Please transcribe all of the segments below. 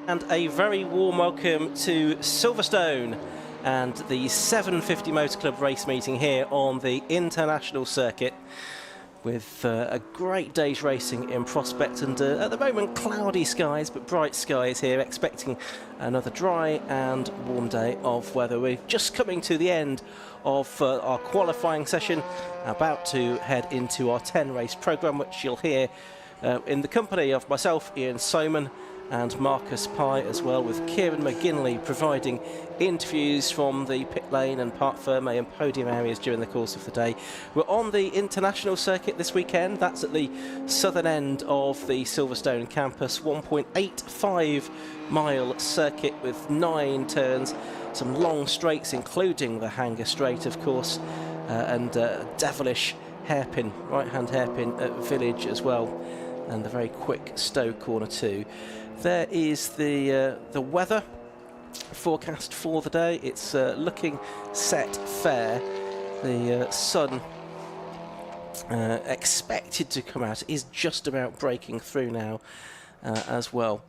And a very warm welcome to Silverstone and the 750 Motor Club race meeting here on the international circuit with a great day's racing in prospect, and at the moment cloudy skies but bright skies here, expecting another dry and warm day of weather. We're just coming to the end of our qualifying session, about to head into our 10 race programme, which you'll hear in the company of myself, Ian Soman, and Marcus Pye as well, with Kieran McGinley providing interviews from the pit lane and parc fermé and podium areas during the course of the day. We're on the international circuit this weekend. That's at the southern end of the Silverstone campus, 1.85 mile circuit with 9 turns, some long straights including the Hanger Straight of course, and devilish hairpin, right hand hairpin at Village as well, and the very quick Stowe corner too. There is the weather forecast for the day. It's looking set fair. The sun expected to come out is just about breaking through now as well.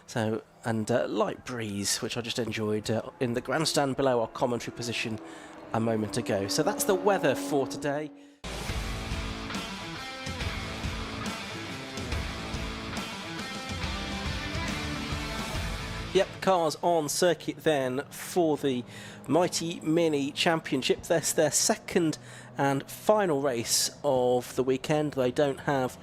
So, and light breeze, which I just enjoyed in the grandstand below our commentary position a moment ago. So that's the weather for today. Yep, cars on circuit then for the Mighty Mini Championship. That's their second and final race of the weekend. They don't have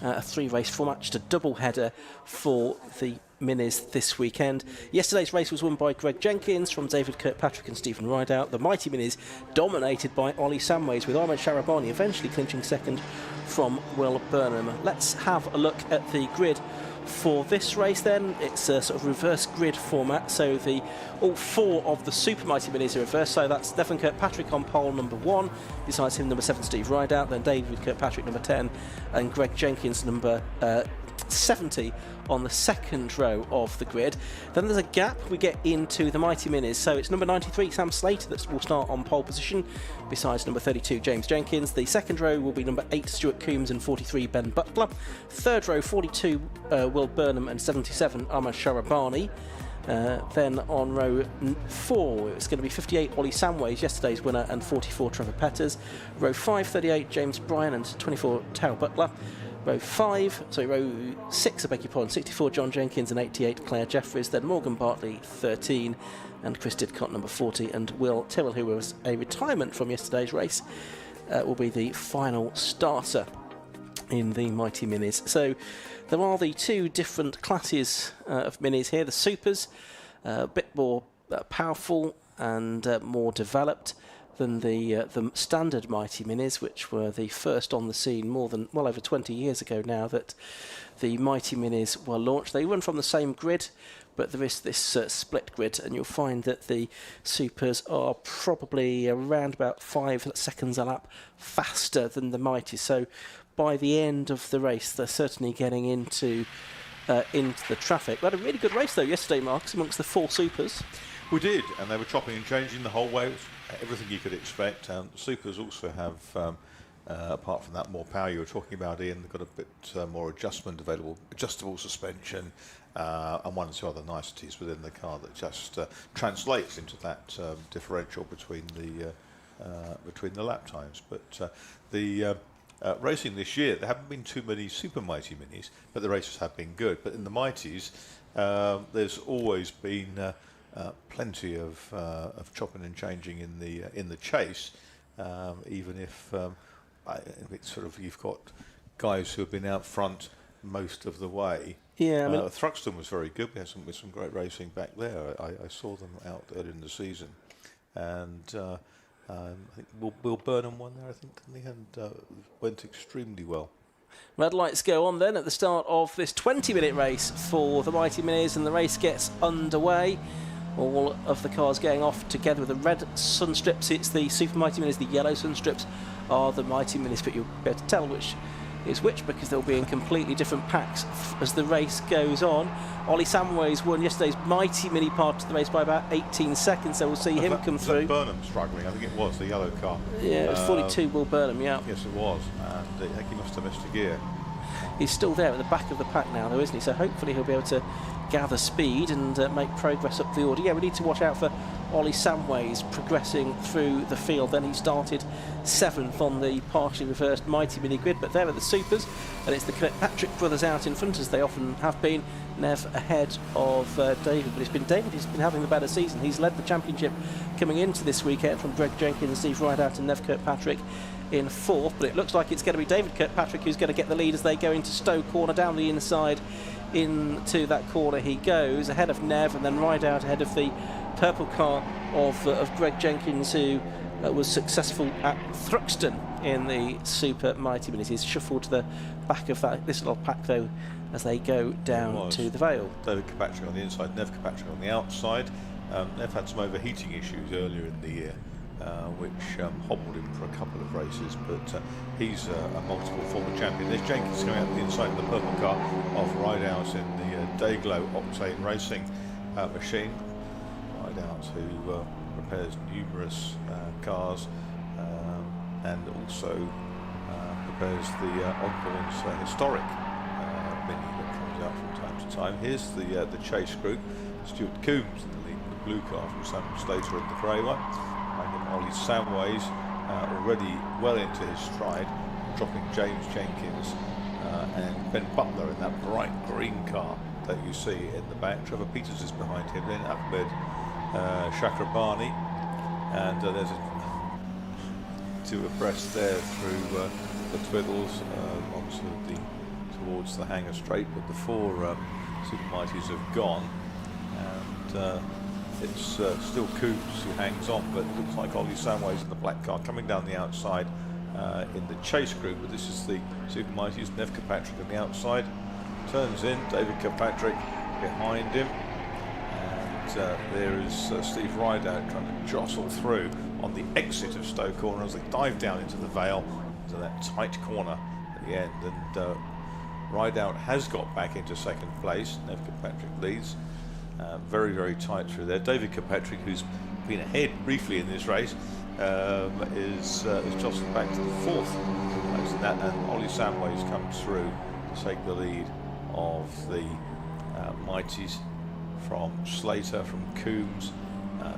a 3-race format, just a double header for the Minis this weekend. Yesterday's race was won by Greg Jenkins from David Kirkpatrick and Stephen Rideout. The Mighty Minis dominated by Olly Samways, with Ahmed Sharabani eventually clinching second from Will Burnham. Let's have a look at the grid for this race then. It's a sort of reverse grid format, so all 4 of the Super Mighty Minis are reversed. So that's Stephen Kirkpatrick on pole number 1, besides him number 7 Steve Rideout, then David Kirkpatrick number 10 and Greg Jenkins number 70 on the second row of the grid. Then there's a gap, we get into the Mighty Minis, so it's number 93 Sam Slater that will start on pole position, besides number 32 James Jenkins. The second row will be number 8 Stuart Coombes and 43 Ben Butler. Third row 42 Will Burnham and 77 Ahmed Sharabani. Then on row 4 it's going to be 58 Olly Samways, yesterday's winner, and 44 Trevor Petters. Row 5 38 James Bryan and 24 Tao Butler. Row 6, I beg your pardon, 64 John Jenkins and 88 Claire Jeffries, then Morgan Bartley 13 and Chris Didcott number 40, and Will Tyrrell, who was a retirement from yesterday's race, will be the final starter in the Mighty Minis. So there are the 2 different classes of Minis here. The Supers, a bit more powerful and more developed than the standard Mighty Minis, which were the first on the scene well over 20 years ago now that the Mighty Minis were launched. They run from the same grid, but there is this split grid, and you'll find that the Supers are probably around about 5 seconds a lap faster than the Mighties. So by the end of the race, they're certainly getting into the traffic. We had a really good race though yesterday, Marcus, amongst the 4 Supers. We did, and they were chopping and changing the whole way. Everything you could expect. The Supers also have, apart from that more power you were talking about, Ian, they've got a bit more adjustable suspension, and 1 or 2 other niceties within the car that just translates into that differential between the lap times. But the racing this year, there haven't been too many Super Mighty Minis, but the races have been good. But in the Mighties, there's always been plenty of chopping and changing in the chase, even if it's sort of, you've got guys who have been out front most of the way. Yeah, I mean, Thruxton was very good. We had some great racing back there. I saw them out early in the season, and I think Will Burnham won there, I think, didn't he? And went extremely well. Red lights go on then at the start of this 20-minute race for the Mighty Minis, and the race gets underway. All of the cars going off together with the red sun strips. It's the Super Mighty Minis. The yellow sun strips are the Mighty Minis, but you'll be able to tell which is which because they'll be in completely different packs as the race goes on. Olly Samways won yesterday's Mighty Mini part of the race by about 18 seconds, so we'll see him come through. Burnham struggling, I think it was, the yellow car. Yeah, it was 42 Will Burnham, yeah. Yes, it was, and I think he must have missed a gear. He's still there at the back of the pack now, though, isn't he? So hopefully he'll be able to gather speed and make progress up the order. Yeah, we need to watch out for Olly Samways progressing through the field. Then he started 7th on the partially reversed Mighty Mini Grid, but there are the Supers, and it's the Kirkpatrick brothers out in front, as they often have been. Nev ahead of David, but it's been David who's been having the better season. He's led the championship coming into this weekend from Greg Jenkins, Steve Rideout and Nev Kirkpatrick in 4th, but it looks like it's going to be David Kirkpatrick who's going to get the lead as they go into Stowe Corner. Down the inside into that corner he goes, ahead of Nev, and then Rideout ahead of the purple car of Greg Jenkins, who was successful at Thruxton in the Super Mighty Minis. He's shuffled to the back of this little pack, though, as they go down to the Vale. David Kirkpatrick on the inside, Nev Kirkpatrick on the outside. Nev had some overheating issues earlier in the year, which hobbled him for a couple of races, but he's a multiple former champion. There's Jenkins coming out the inside of the purple car of Rideout in the Dayglow Octane Racing machine. Rideout, who repairs numerous cars and also prepares the ONBOARD's historic mini that comes out from time to time. Here's the chase group. Stuart Coombes in the lead, the blue car from Sam Slater in the grey one. Behind him, Olly Samways, already well into his stride, dropping James Jenkins and Ben Butler in that bright green car that you see in the back. Trevor Peters is behind him, then Ahmed Chakrabarti, and there's two abreast there through the Twiddles towards the hangar straight, but the 4 Super Mighties have gone, and it's still Coombes who hangs on, but it looks like Olly Samways in the black car coming down the outside in the chase group. But this is the Super Mighties. Nev Kirkpatrick on the outside, turns in, David Kirkpatrick behind him, and there is Steve Rideout trying to jostle through on the exit of Stowe Corner as they dive down into the Vale, into that tight corner at the end, and Rideout has got back into 2nd place. Nev Kirkpatrick leads. Very, very tight through there. David Kirkpatrick, who's been ahead briefly in this race, is jostled back to the 4th place in that, and Olly Samways comes through to take the lead of the Mighties from Slater, from Coombes.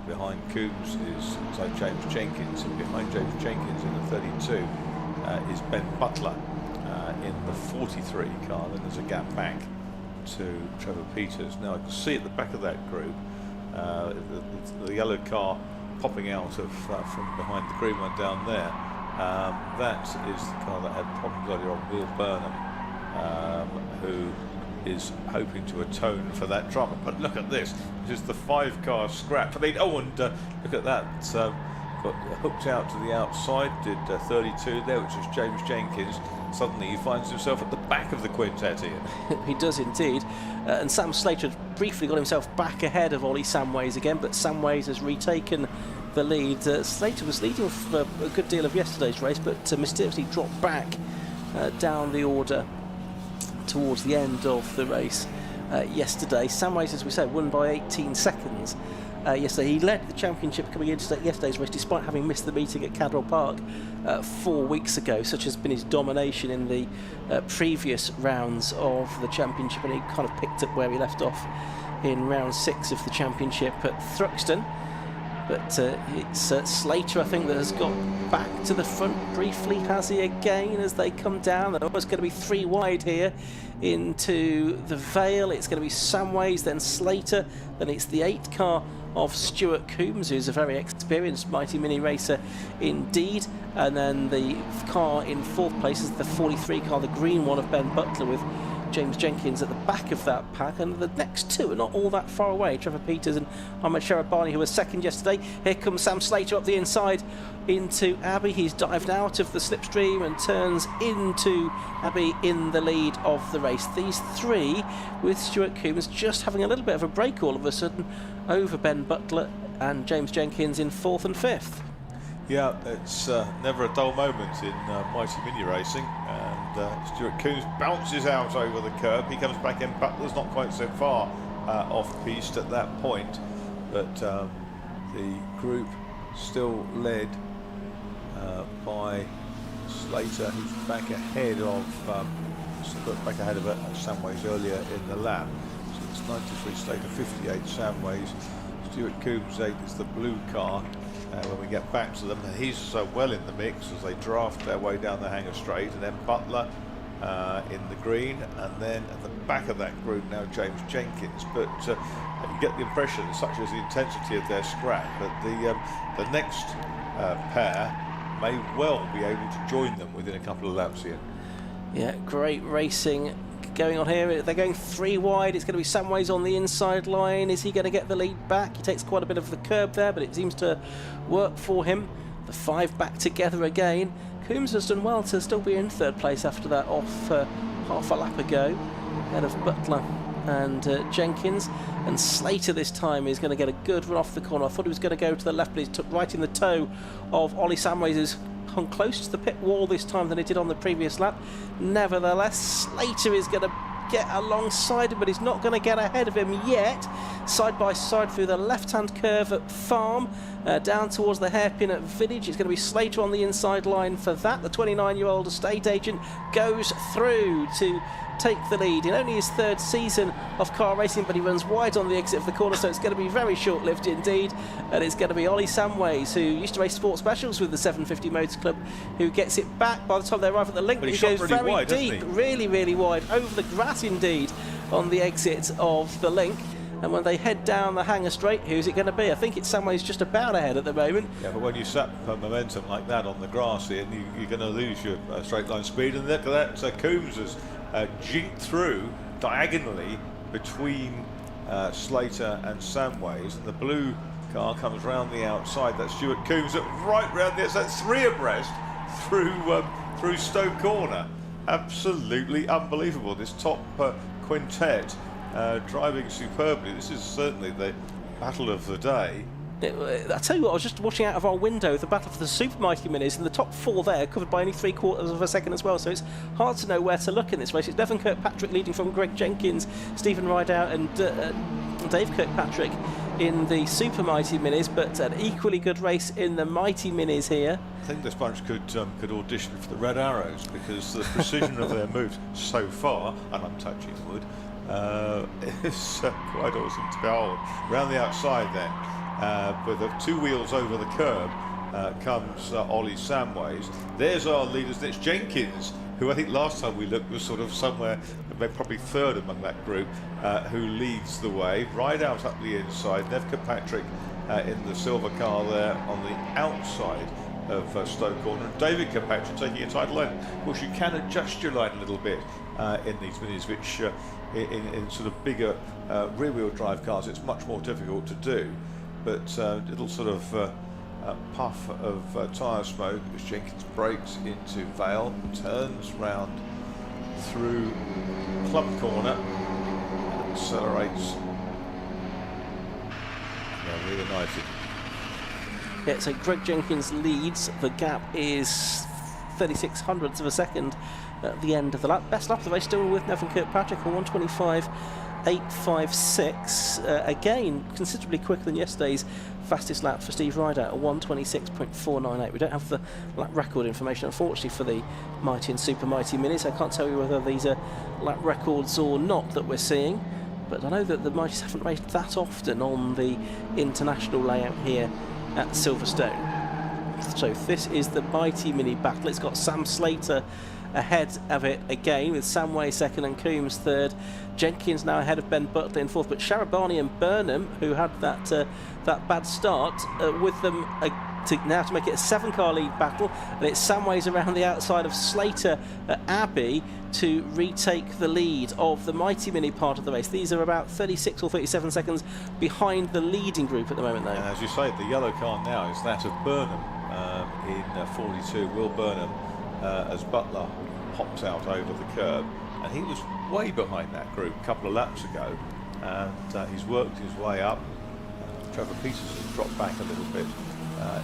Behind Coombes is James Jenkins, and behind James Jenkins in the 32 is Ben Butler in the 43 car. Then there's a gap back to Trevor Peters. Now I can see at the back of that group the yellow car popping out of from behind the green one down there. That is the car that had problems earlier on, Will Burnham, who is hoping to atone for that drama. But look at this. This is the 5-car scrap. I mean, oh, and look at that. Got hooked out to the outside, did 32 there, which is James Jenkins. Suddenly he finds himself at the back of the quintet here. He does indeed. And Sam Slater briefly got himself back ahead of Olly Samways again, but Samways has retaken the lead. Slater was leading for a good deal of yesterday's race, but mysteriously dropped back down the order towards the end of the race yesterday. Samways, as we said, won by 18 seconds yesterday. He led the championship coming into yesterday's race, despite having missed the meeting at Cadwell Park 4 weeks ago. Such has been his domination in the previous rounds of the championship, and he kind of picked up where he left off in round 6 of the championship at Thruxton. But it's Slater, I think, that has got back to the front briefly, has he again, as they come down. They're almost going to be 3 wide here into the Vale. It's going to be Samways, then Slater, then it's the 8 car of Stuart Coombes, who's a very experienced Mighty Mini racer indeed, and then the car in 4th place is the 43 car, the green one of Ben Butler, with James Jenkins at the back of that pack, and the next 2 are not all that far away. Trevor Peters and Ahmed Chakrabarti, who was 2nd yesterday. Here comes Sam Slater up the inside into Abbey. He's dived out of the slipstream and turns into Abbey in the lead of the race. These 3, with Stuart Coombes just having a little bit of a break all of a sudden over Ben Butler and James Jenkins in 4th and 5th. Yeah, it's never a dull moment in Mighty Mini racing, and Stuart Coombes bounces out over the curb. He comes back in. Butler's not quite so far off-piste at that point, but the group still led by Slater, who's back ahead of back ahead of Samways earlier in the lap. So it's 93 Slater, 58 Samways. Stuart Coombes 8 is the blue car. When we get back to them, he's well in the mix as they draft their way down the Hangar Straight, and then Butler in the green, and then at the back of that group now James Jenkins. But you get the impression, such as the intensity of their scrap, that the next pair may well be able to join them within a couple of laps here. Yeah, great racing going on here. They're going 3 wide. It's going to be Samways on the inside line. Is he going to get the lead back? He takes quite a bit of the curb there, but it seems to work for him. The 5 back together again. Coombes has done well to still be in 3rd place after that off half a lap ago, ahead of Butler and Jenkins. And Slater this time is going to get a good run off the corner. I thought he was going to go to the left, but he's took right in the toe of Olly Samways, who's hung close to the pit wall this time than he did on the previous lap. Nevertheless, Slater is going to get alongside him, but he's not going to get ahead of him yet. Side by side through the left-hand curve at Farm, down towards the hairpin at Village. It's going to be Slater on the inside line for that. The 29-year-old estate agent goes through to take the lead in only his 3rd season of car racing, but he runs wide on the exit of the corner, so it's going to be very short-lived indeed. And it's going to be Olly Samways, who used to race Sport Specials with the 750 Motor Club, who gets it back by the time they arrive at the link. But he goes very wide, deep, really wide, over the grass indeed, on the exit of the link. And when they head down the Hangar Straight, who's it going to be? I think it's Samways just about ahead at the moment. Yeah, but when you sap momentum like that on the grass here, you're going to lose your straight line speed. And look at that, Coombes has jinked through diagonally between Slater and Samways, and the blue car comes round the outside. That's Stuart Coombes right round the outside. That's 3 abreast through Stoke Corner. Absolutely unbelievable. This top quintet driving superbly. This is certainly the battle of the day. I tell you what, I was just watching out of our window the battle for the Super Mighty Minis, and the top 4 there covered by only 3/4 of a second as well, so it's hard to know where to look in this race. It's Devon Kirkpatrick leading from Greg Jenkins, Stephen Rideout and Dave Kirkpatrick in the Super Mighty Minis, but an equally good race in the Mighty Minis here. I think this bunch could audition for the Red Arrows, because the precision of their moves so far, and I'm touching wood, is quite awesome to behold. Round the outside then, with the 2 wheels over the curb, comes Olly Samways. There's our leaders. It's Jenkins, who I think last time we looked was sort of somewhere, probably 3rd among that group, who leads the way. Right out up the inside, Nev Kirkpatrick in the silver car there on the outside of Stoke Corner, and David Kirkpatrick taking a tight line. Of course, you can adjust your line a little bit in these minis, which in sort of bigger rear-wheel drive cars it's much more difficult to do. But little sort of puff of tyre smoke as Jenkins breaks into Vale, turns round through Club Corner, and accelerates. Yeah, reunited. Yeah, so Greg Jenkins leads. The gap is 36 hundredths of a second at the end of the lap. Best lap of the race still with Nevin Kirkpatrick on 1:25.856. Again, considerably quicker than yesterday's fastest lap for Steve Rideout at 1:26.498. We don't have the lap record information, unfortunately, for the Mighty and Super Mighty Minis. I can't tell you whether these are lap records or not that we're seeing, but I know that the Mighties haven't raced that often on the international layout here at Silverstone. So this is the Mighty Mini battle. It's got Sam Slater ahead of it again, with Samway 2nd and Coombes 3rd. Jenkins now ahead of Ben Butley in 4th, but Sharabani and Burnham, who had that bad start, with them to make it a 7-car lead battle, and it's Samways around the outside of Slater at Abbey to retake the lead of the Mighty Mini part of the race. These are about 36 or 37 seconds behind the leading group at the moment, though. And as you say, the yellow car now is that of Burnham in 42, Will Burnham, as Butler hops out over the curb, and he was way behind that group a couple of laps ago, and he's worked his way up. Trevor Peterson's dropped back a little bit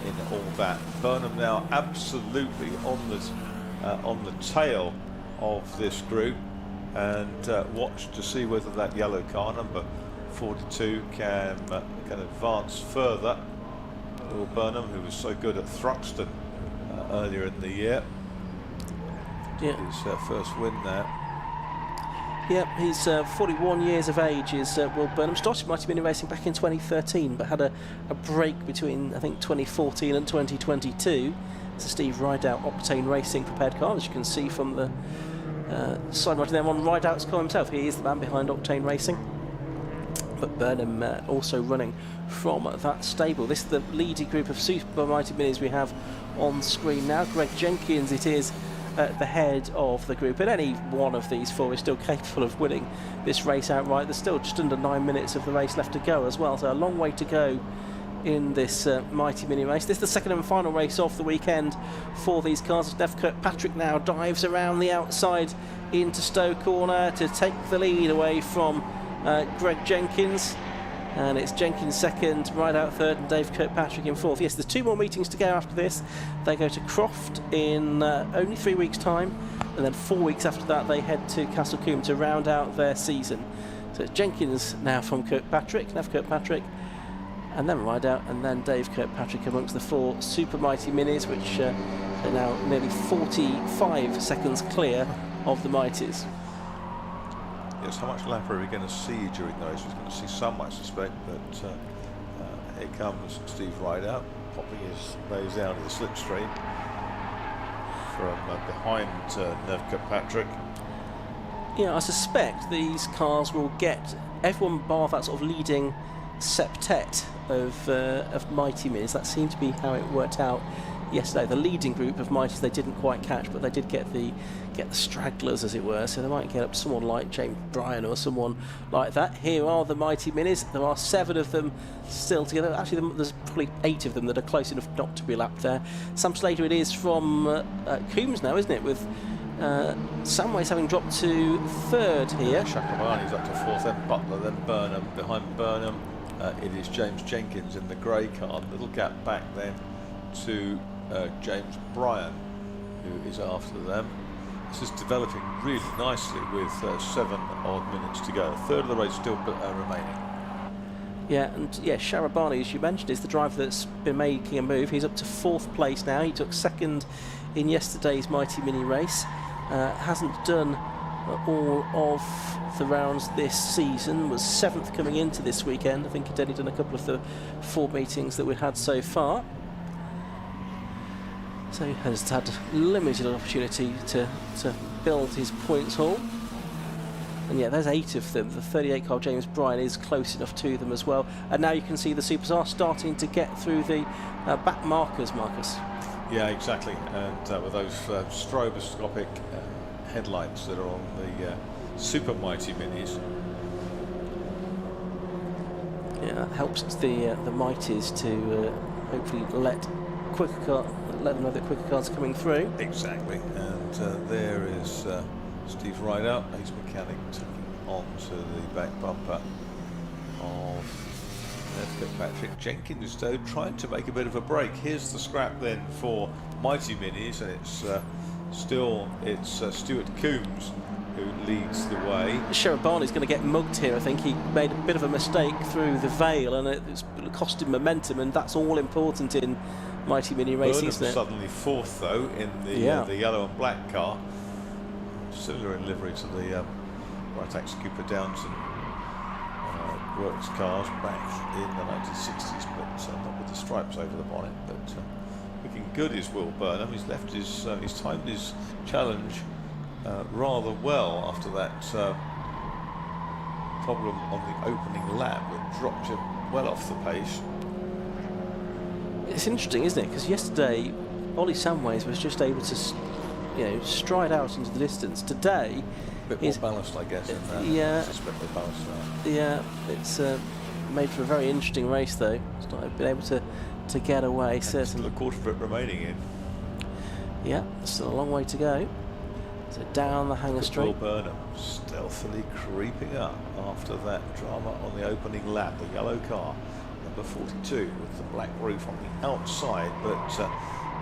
in all that. Burnham now absolutely on the tail of this group, and watch to see whether that yellow car, number 42, can advance further. Will Burnham, who was so good at Thruxton earlier in the year. Yeah. His first win there. Yep, he's 41 years of age, is Will Burnham. Started Mighty Mini Racing back in 2013, but had a break between, I think, 2014 and 2022. It's a Steve Rideout Octane Racing prepared car, as you can see from the side right there on Rideout's car himself. He is the man behind Octane Racing. But Burnham also running from that stable. This is the leading group of Super Mighty Minis we have on screen now. Greg Jenkins it is at the head of the group, and any one of these four is still capable of winning this race outright. There's still just under 9 minutes of the race left to go as well, so a long way to go in this Mighty Mini race. This is the second and final race of the weekend for these cars. Nev Kirkpatrick now dives around the outside into Stowe Corner to take the lead away from Greg Jenkins, and it's Jenkins second, Rideout third, and Dave Kirkpatrick in fourth. Yes, there's 2 more meetings to go after this. They go to Croft in only 3 weeks' time, and then 4 weeks after that they head to Castle Combe to round out their season. So it's Jenkins now from Kirkpatrick, Nev Kirkpatrick, and then Rideout, and then Dave Kirkpatrick amongst the 4 Super Mighty Minis, which are now nearly 45 seconds clear of the Mighties. Yes, how much lap are we going to see during the race? We're going to see some, I suspect, but here comes Steve Rideout, popping his nose down in the slipstream from behind Nev Kirkpatrick. Yeah, I suspect these cars will get everyone bar that sort of leading septet of Mighty Minis. That seemed to be how it worked out yesterday. The leading group of Mighties they didn't quite catch, but they did get the stragglers, as it were, so they might get up to someone like James Bryan or someone like that. Here are the Mighty Minis. There are 7 of them still together. Actually, there's probably 8 of them that are close enough not to be lapped there. Sam Slater it is from Coombes now, isn't it, with Samways having dropped to 3rd here. Shakabani's up to 4th, then Butler, then Burnham. Behind Burnham it is James Jenkins in the grey car. Little gap back then to James Bryan, who is after them. This is developing really nicely with 7 odd minutes to go. A third of the race still remaining. Yeah, and yeah, Sharabani, as you mentioned, is the driver that's been making a move. He's up to 4th place now. He took 2nd in yesterday's Mighty Mini race. Hasn't done all of the rounds this season. Was 7th coming into this weekend. I think he'd only done a couple of the 4 meetings that we've had so far. So he has had limited opportunity to build his points haul. And yeah, there's 8 of them. The 38 car James Bryan is close enough to them as well. And now you can see the Supers are starting to get through the back markers, Marcus. Yeah, exactly. And with those stroboscopic headlights that are on the Super Mighty Minis. Yeah, that helps the Mighties to hopefully let them know that quicker cars are coming through. Exactly, and there is Steve Rideout, his mechanic, taking on to the back bumper of Nev Kirkpatrick. Jenkins, though, trying to make a bit of a break. Here's the scrap then for Mighty Minis, and it's Stuart Coombes who leads the way. Sharabani's going to get mugged here. I think he made a bit of a mistake through the veil, and it's cost him momentum, and that's all important in Mighty Mini racing, isn't it? Suddenly 4th though in the yellow and black car, similar in livery to the Britax Cooper Downton works cars back in the 1960s, but not with the stripes over the bonnet. But looking good is Will Burnham. He's left he's timed his challenge rather well after that problem on the opening lap that dropped him well off the pace. It's interesting, isn't it? Because yesterday, Olly Samways was just able to, stride out into the distance. Today, a bit more balanced, I guess. Yeah. Just a bit more balanced now. Yeah, it's made for a very interesting race, though. It's not been able to get away. Certainly. Still a quarter of it remaining in. Yeah, still a long way to go. So down the hanger straight. Will Burnham stealthily creeping up after that drama on the opening lap. The yellow car, number 42, with the black roof on the outside. But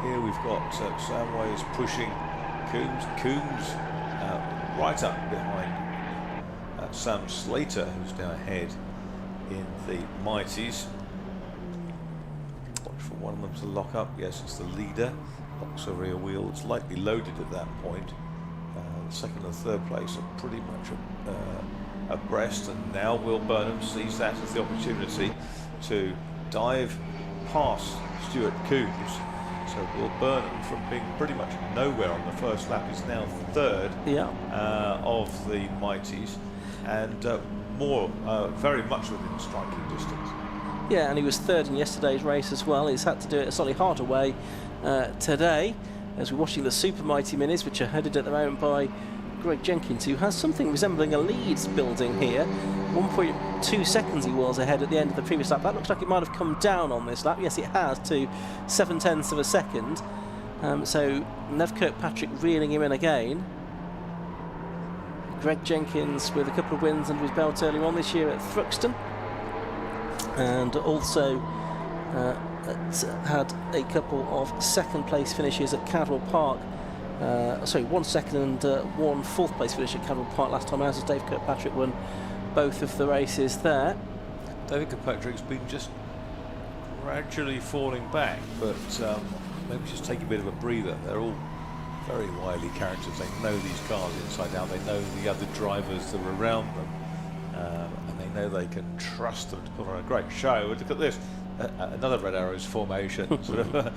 here we've got Samways pushing Coombes right up behind Sam Slater, who's now ahead in the Mighties. Watch for one of them to lock up. Yes, it's the leader. Locks a rear wheel. It's lightly loaded at that point. second and third place are pretty much abreast, and now Will Burnham sees that as the opportunity to dive past Stuart Coombes. So Will Burnham, from being pretty much nowhere on the first lap, is now third of the Mighties, and very much within striking distance. Yeah, and he was third in yesterday's race as well. He's had to do it a slightly harder way today, as we're watching the Super Mighty Minis, which are headed at the moment by Greg Jenkins, who has something resembling a lead building here. 1.2 seconds he was ahead at the end of the previous lap. That looks like it might have come down on this lap. Yes, it has, to 0.7 of a second. So Nev Kirkpatrick reeling him in again. Greg Jenkins with a couple of wins under his belt earlier on this year at Thruxton, and also had a couple of second place finishes at Cadwell Park. Sorry, 1 second and 1 fourth place finish at Cadwell Park last time out, as Dave Kirkpatrick won both of the races there. David Kirkpatrick's been just gradually falling back, but maybe just take a bit of a breather. They're all very wily characters. They know these cars inside out. They know the other drivers that are around them, and they know they can trust them to put on a great show. Look at this, another Red Arrows formation sort of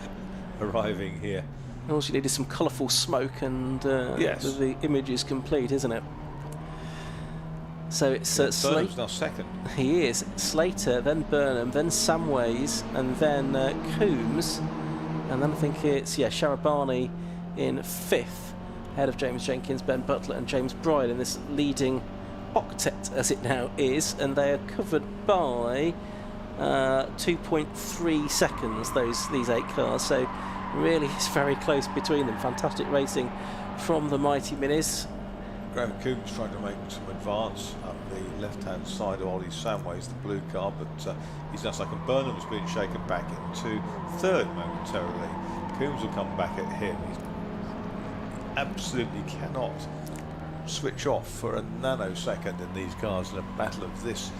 arriving here. All you need is some colourful smoke, and yes, the image is complete, isn't it? So it's Slater's now second. He is. Slater, then Burnham, then Samways, and then Coombes, and then I think it's Sharabani in fifth, ahead of James Jenkins, Ben Butler, and James Bryan in this leading octet as it now is, and they are covered by 2.3 seconds. These 8 cars. So really, it's very close between them. Fantastic racing from the Mighty Minis. Graham Coombes trying to make some advance up the left-hand side of Olly Samways, the blue car, but he's now second. Burnham's been shaken back into third momentarily. Coombes will come back at him. He absolutely cannot switch off for a nanosecond in these cars in a battle of this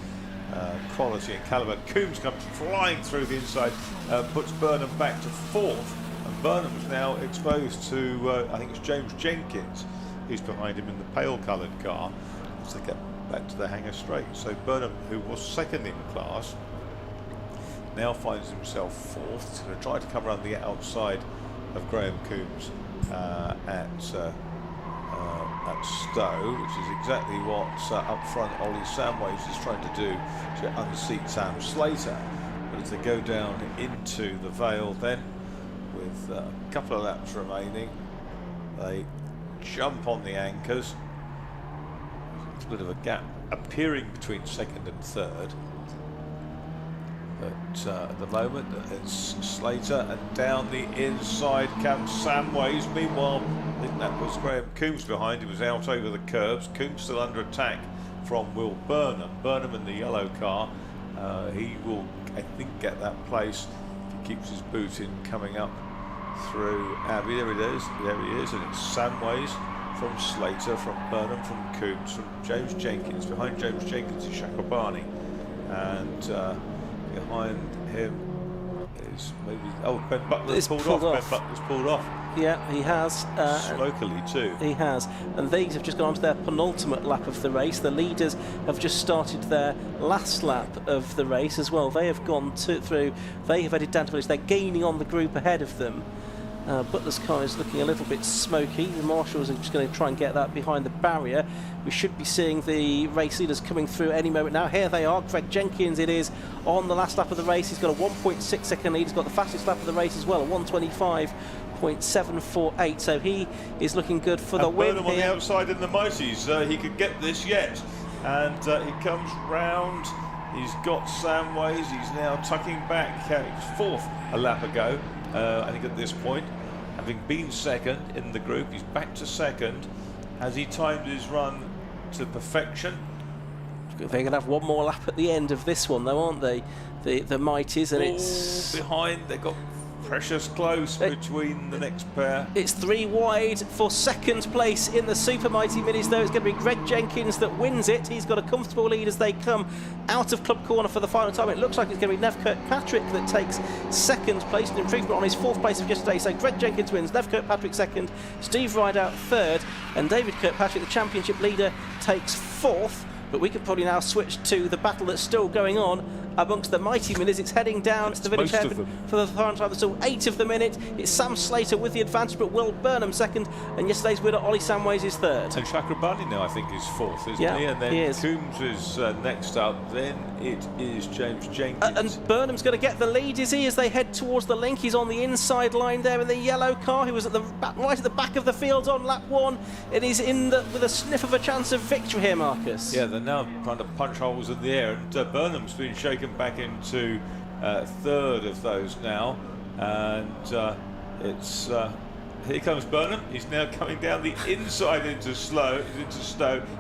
quality and calibre. Coombes comes flying through the inside, puts Burnham back to fourth, and Burnham's now exposed to, I think it's James Jenkins, who's behind him in the pale coloured car as they get back to the hangar straight. So Burnham, who was second in the class, now finds himself fourth. He's going to try to come around the outside of Graham Coombes at Stowe, which is exactly what up front Olly Samways is trying to do to unseat Sam Slater. But as they go down into the Vale then, with a couple of laps remaining, they jump on the anchors. There's a bit of a gap appearing between second and third, but at the moment it's Slater, and down the inside comes Samways. Meanwhile, I think that was Graham Coombes behind. He was out over the curbs. Coombes still under attack from Will Burnham. Burnham in the yellow car. He will, I think, get that place if he keeps his boot in coming up through Abbey. There he is, and it's Samways from Slater, from Burnham, from Coombes, from James Jenkins. Behind James Jenkins is Shakobani, and behind him is maybe Ben Butler's pulled off. Ben Butler's pulled off. Yeah, he has. Smokily too. He has, and these have just gone on to their penultimate lap of the race. The leaders have just started their last lap of the race as well. They have gone through. They have headed down to finish. They're gaining on the group ahead of them. Butler's car is looking a little bit smoky. The marshals are just going to try and get that behind the barrier. We should be seeing the race leaders coming through any moment now. Here they are. Greg Jenkins, it is, on the last lap of the race. He's got a 1.6 second lead. He's got the fastest lap of the race as well, a 1:25.748. So he is looking good for the win Burnham here. On the outside in the Mighties. He could get this yet. And he comes round. He's got Samways. He's now tucking back. He's fourth a lap ago. I think at this point, having been second in the group, he's back to second. Has he timed his run to perfection? They're going to have one more lap at the end of this one, though, aren't they? The Mighties, and it's behind. They've got precious close between the next pair. It's 3 wide for second place in the Super Mighty Minis, though. It's going to be Greg Jenkins that wins it. He's got a comfortable lead as they come out of club corner for the final time. It looks like it's going to be Nev Kirkpatrick that takes second place, an improvement on his 4th place of yesterday. So Greg Jenkins wins, Nev Kirkpatrick second, Steve Rideout third, and David Kirkpatrick, the championship leader, takes 4th. But we could probably now switch to the battle that's still going on amongst the Mighty Minis. It's heading down to the village head for the final time. There's still 8 of them in it. It's Sam Slater with the advantage, but Will Burnham second, and yesterday's winner Olly Samways is third. And Chakrabarti now, I think, is 4th, isn't he? And then Coombes is next up. Then it is James Jenkins. And Burnham's going to get the lead, is he, as they head towards the link? He's on the inside line there in the yellow car. He was at the right at the back of the field on lap 1, and he's in with a sniff of a chance of victory here, Marcus. Yeah, they're now trying to punch holes in the air, and Burnham's been shaken back into 3rd of those now, and it's here comes Burnham. He's now coming down the inside into Stowe.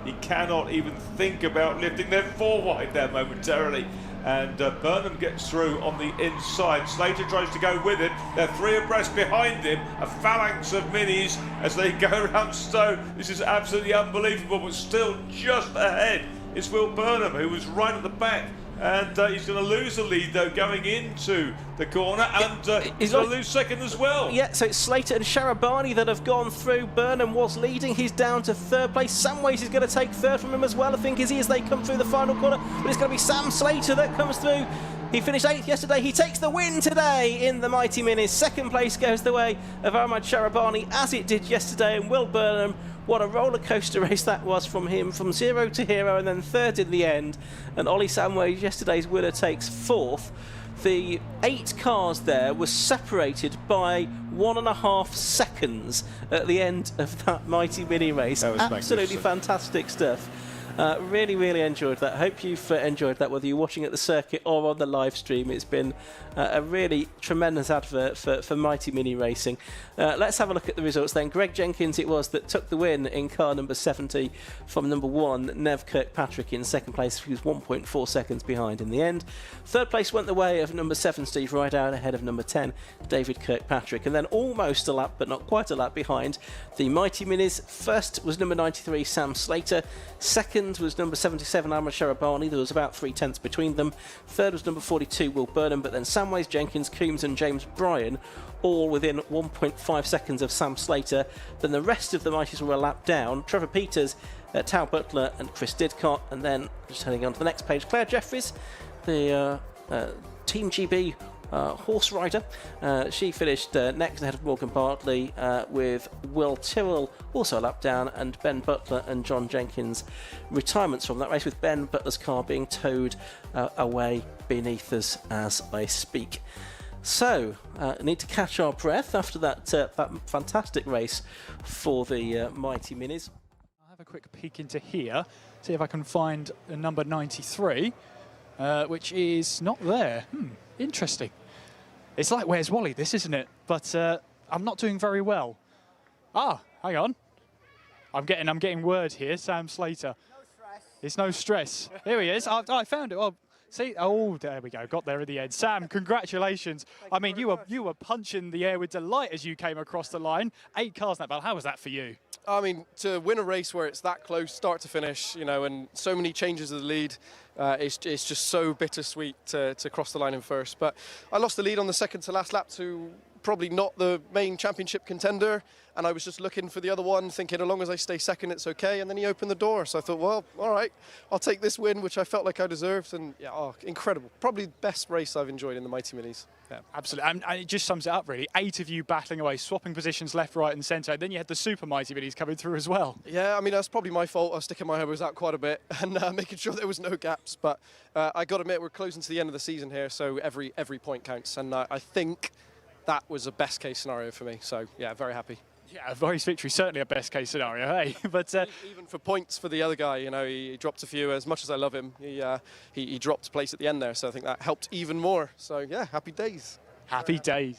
He cannot even think about lifting. They're 4 wide there momentarily, and Burnham gets through on the inside. Slater tries to go with it. They're 3 abreast behind him, a phalanx of minis as they go around Stowe. This is absolutely unbelievable, but still just ahead is Will Burnham, who was right at the back. And he's going to lose the lead, though, going into the corner, and he's going to lose second as well. Yeah, so it's Slater and Sharabani that have gone through. Burnham was leading. He's down to 3rd place. Samways is going to take 3rd from him as well, I think, as they come through the final corner. But it's going to be Sam Slater that comes through. He finished 8th yesterday. He takes the win today in the Mighty Minis. Second place goes the way of Ahmad Sharabani, as it did yesterday, and Will Burnham. What a roller coaster race that was from him, from 0 to hero, and then 3rd in the end. And Olly Samways, yesterday's winner, takes 4th. The 8 cars there were separated by 1.5 seconds at the end of that Mighty Mini race. That was absolutely fantastic stuff. Really, really enjoyed that. Hope you've enjoyed that, whether you're watching at the circuit or on the live stream. It's been a really tremendous advert for Mighty Mini Racing. Let's have a look at the results then. Greg Jenkins it was that took the win in car number 70 from number 1, Nev Kirkpatrick in second place. He was 1.4 seconds behind in the end. 3rd place went the way of number 7, Steve Rideout, ahead of number 10, David Kirkpatrick. And then almost a lap, but not quite a lap behind, the Mighty Minis. 1st was number 93, Sam Slater. 2nd was number 77, Ahmad Sharabani. There was about 3/10 between them. 3rd was number 42, Will Burnham, but then Samways, Jenkins, Coombes and James Bryan all within 1.5 seconds of Sam Slater. Then the rest of the Mighties were a lap down. Trevor Peters, Tao Butler and Chris Didcott. And then, just heading on to the next page, Claire Jeffries, the Team GB horse rider. She finished next ahead of Morgan Bartley, with Will Tyrrell also a lap down, and Ben Butler and John Jenkins retirements from that race, with Ben Butler's car being towed away beneath us as I speak. So, need to catch our breath after that fantastic race for the Mighty Minis. I'll have a quick peek into here, see if I can find a number 93, which is not there. Interesting. It's like Where's Wally, this, isn't it? But I'm not doing very well. Ah, hang on. I'm getting word here. Sam Slater. No stress. It's no stress. Here he is. I found it. Oh, see. Oh, there we go. Got there at the end. Sam, congratulations. I mean, you were punching the air with delight as you came across the line. 8 cars in that battle. How was that for you? I mean, to win a race where it's that close, start to finish, you know, and so many changes of the lead, it's just so bittersweet to cross the line in first. But I lost the lead on the second to last lap to probably not the main championship contender, and I was just looking for the other one, thinking as long as I stay second, it's okay. And then he opened the door, so I thought, well, all right, I'll take this win, which I felt like I deserved. And yeah, incredible. Probably the best race I've enjoyed in the Mighty Minis. Yeah, absolutely. And it just sums it up, really. 8 of you battling away, swapping positions left, right and centre. Then you had the Super Mighty Minis coming through as well. Yeah, I mean, that's probably my fault. I was sticking my elbows out quite a bit and making sure there was no gaps. But I got to admit, we're closing to the end of the season here, so every point counts. And I think that was a best case scenario for me. So yeah, very happy. Yeah, a Voice victory, certainly a best case scenario, hey? But even for points for the other guy, you know, he dropped a few. As much as I love him, he dropped a place at the end there, so I think that helped even more. So yeah, happy days. Happy days.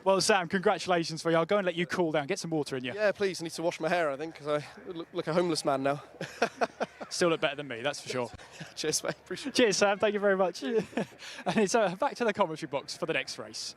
Well, Sam, congratulations for you. I'll go and let you cool down. Get some water in you. Yeah, please. I need to wash my hair, I think, because I look like a homeless man now. Still look better than me, that's for sure. Cheers, mate. Appreciate it. Cheers, Sam. Thank you very much. And it's back to the commentary box for the next race.